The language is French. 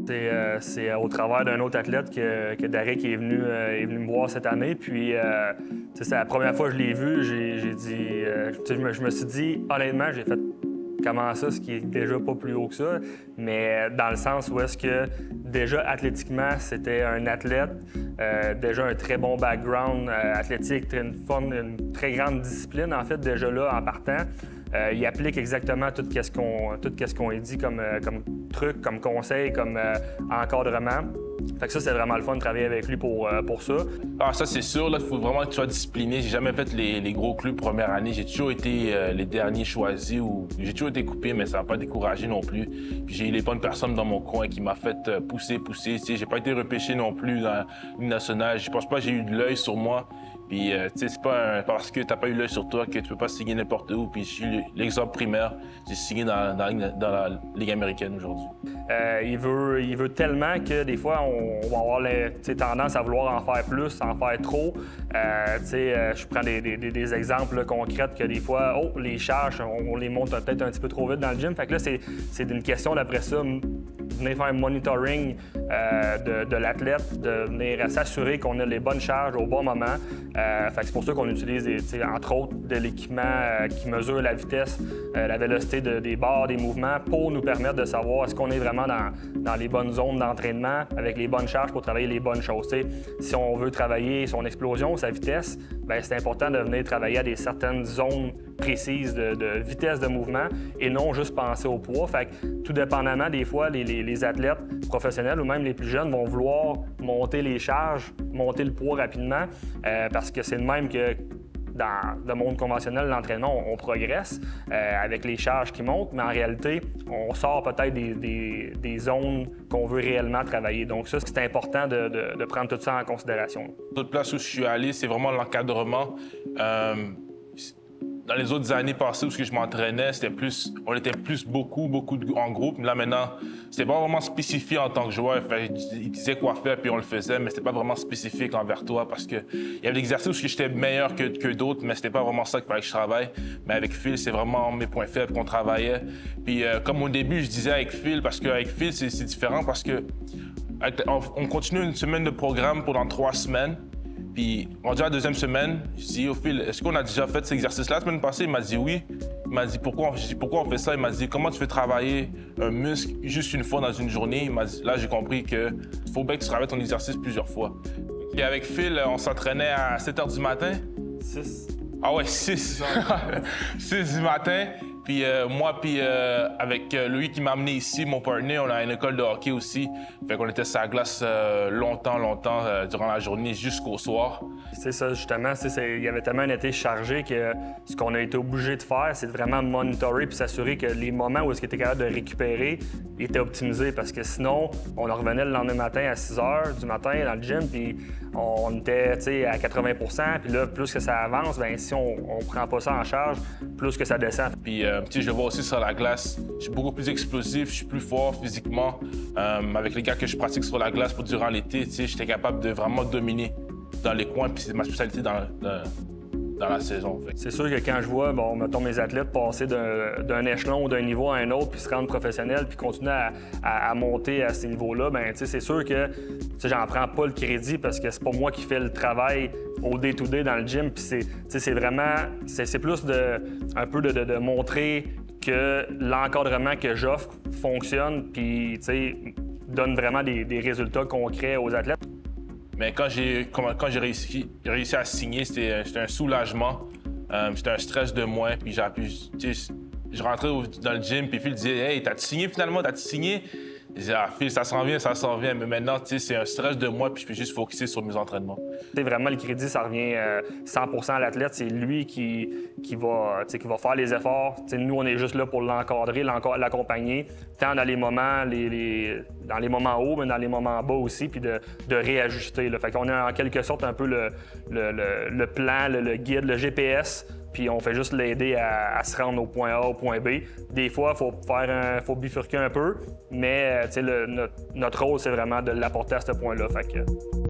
C'est au travers d'un autre athlète que Derek est venu me voir cette année. Puis, c'est la première fois que je l'ai vu, j'ai dit... je me suis dit, honnêtement, j'ai fait comment ça, ce qui est déjà pas plus haut que ça, mais dans le sens où est-ce que déjà athlétiquement, c'était un athlète, déjà un très bon background athlétique, une très grande discipline, en fait, déjà là, en partant. Il applique exactement tout ce qu'on lui dit comme truc, comme conseil, comme encadrement. Fait que ça, c'est vraiment le fun de travailler avec lui pour ça. Ah, ça, c'est sûr. Il faut vraiment que tu sois discipliné. J'ai jamais fait les gros clubs première année. J'ai toujours été les derniers choisis ou j'ai toujours été coupé, mais ça m'a pas découragé non plus. Puis j'ai eu les bonnes personnes dans mon coin qui m'ont fait pousser. Tu sais, j'ai pas été repêché non plus dans l'Union nationale. Je pense pas que j'ai eu de l'œil sur moi. Puis, tu sais, c'est pas parce que t'as pas eu l'œil sur toi que tu peux pas signer n'importe où. Puis, j'ai eu l'exemple primaire. J'ai signé dans la Ligue américaine aujourd'hui. Il veut tellement que des fois, on va avoir tendance à vouloir en faire plus, en faire trop. Je prends des exemples là, concrets que des fois, les charges, on les monte peut-être un petit peu trop vite dans le gym. Fait que là, c'est une question d'après ça, venir faire un monitoring de l'athlète, de venir s'assurer qu'on a les bonnes charges au bon moment. Fait que c'est pour ça qu'on utilise, entre autres, de l'équipement qui mesure la vitesse, la vélocité des barres, des mouvements, pour nous permettre de savoir est-ce qu'on est vraiment dans les bonnes zones d'entraînement, avec les bonnes charges pour travailler les bonnes choses. T'sais, si on veut travailler son explosion, sa vitesse, bien, c'est important de venir travailler à certaines zones précises de vitesse de mouvement et non juste penser au poids. Fait que, tout dépendamment, des fois, les athlètes professionnels ou même les plus jeunes vont vouloir monter les charges, monter le poids rapidement parce que c'est le même que dans le monde conventionnel, l'entraînement, on progresse avec les charges qui montent, mais en réalité, on sort peut-être des zones qu'on veut réellement travailler. Donc ça, c'est important de prendre tout ça en considération. L'autre place où je suis allé, c'est vraiment l'encadrement. Dans les autres années passées où je m'entraînais, on était beaucoup en groupe. Là, maintenant, c'était pas vraiment spécifique en tant que joueur. Ils disaient quoi faire, puis on le faisait, mais c'était pas vraiment spécifique envers toi parce qu'il y avait des exercices où j'étais meilleur que d'autres, mais c'était pas vraiment ça qu'il fallait que je travaille. Mais avec Phil, c'est vraiment mes points faibles qu'on travaillait. Puis comme au début, je disais avec Phil, parce qu'avec Phil, c'est différent parce que on continue une semaine de programme pendant 3 semaines. Puis, on dit la deuxième semaine, je dis au Phil, est-ce qu'on a déjà fait cet exercice-là la semaine passée? Il m'a dit oui. Il m'a dit pourquoi on fait ça? Il m'a dit comment tu fais travailler un muscle juste une fois dans une journée? Il m'a dit, là, j'ai compris qu'il faut bien que tu travailles ton exercice plusieurs fois. Puis avec Phil, on s'entraînait à 7 h du matin. 6. Ah ouais, 6. 6 du matin. Puis moi, avec lui qui m'a amené ici, mon partenaire, on a une école de hockey aussi. Fait qu'on était sur la glace longtemps durant la journée jusqu'au soir. C'est ça, justement. Il y avait tellement un été chargé que ce qu'on a été obligé de faire, c'est de vraiment monitorer puis s'assurer que les moments où est-ce qu'il était capable de récupérer étaient optimisés. Parce que sinon, on en revenait le lendemain matin à 6 h du matin dans le gym, puis on était à 80 %. Puis là, plus que ça avance, bien, si on prend pas ça en charge, plus que ça descend. Puis, je le vois aussi sur la glace. Je suis beaucoup plus explosif, je suis plus fort physiquement. Avec les gars que je pratique sur la glace durant l'été, j'étais capable de vraiment dominer dans les coins, puis c'est ma spécialité dans la saison. C'est sûr que quand je vois, mettons, mes athlètes passer d'un échelon ou d'un niveau à un autre, puis se rendre professionnel, puis continuer à monter à ces niveaux-là, bien, c'est sûr que j'en prends pas le crédit parce que c'est pas moi qui fais le travail au day-to-day dans le gym. Puis c'est vraiment, c'est plus un peu de montrer que l'encadrement que j'offre fonctionne, puis donne vraiment des résultats concrets aux athlètes. Mais quand j'ai réussi à signer, c'était un soulagement. C'était un stress de moins. Puis je rentrais dans le gym, puis Phil disait « Hey, t'as-tu signé finalement? T'as-tu signé? » Je disais « Ah, Phil, ça s'en vient. » Mais maintenant, c'est un stress de moins, puis je peux juste focusser sur mes entraînements. Vraiment, le crédit, ça revient 100 % à l'athlète. C'est lui qui va faire les efforts. Nous, on est juste là pour l'encadrer, l'accompagner, tant dans les moments, dans les moments hauts, mais dans les moments bas aussi, puis de réajuster. Fait qu'on est en quelque sorte un peu le plan, le guide, le GPS, puis on fait juste l'aider à se rendre au point A, au point B. Des fois, il faut bifurquer un peu, mais notre rôle, c'est vraiment de l'apporter à ce point-là.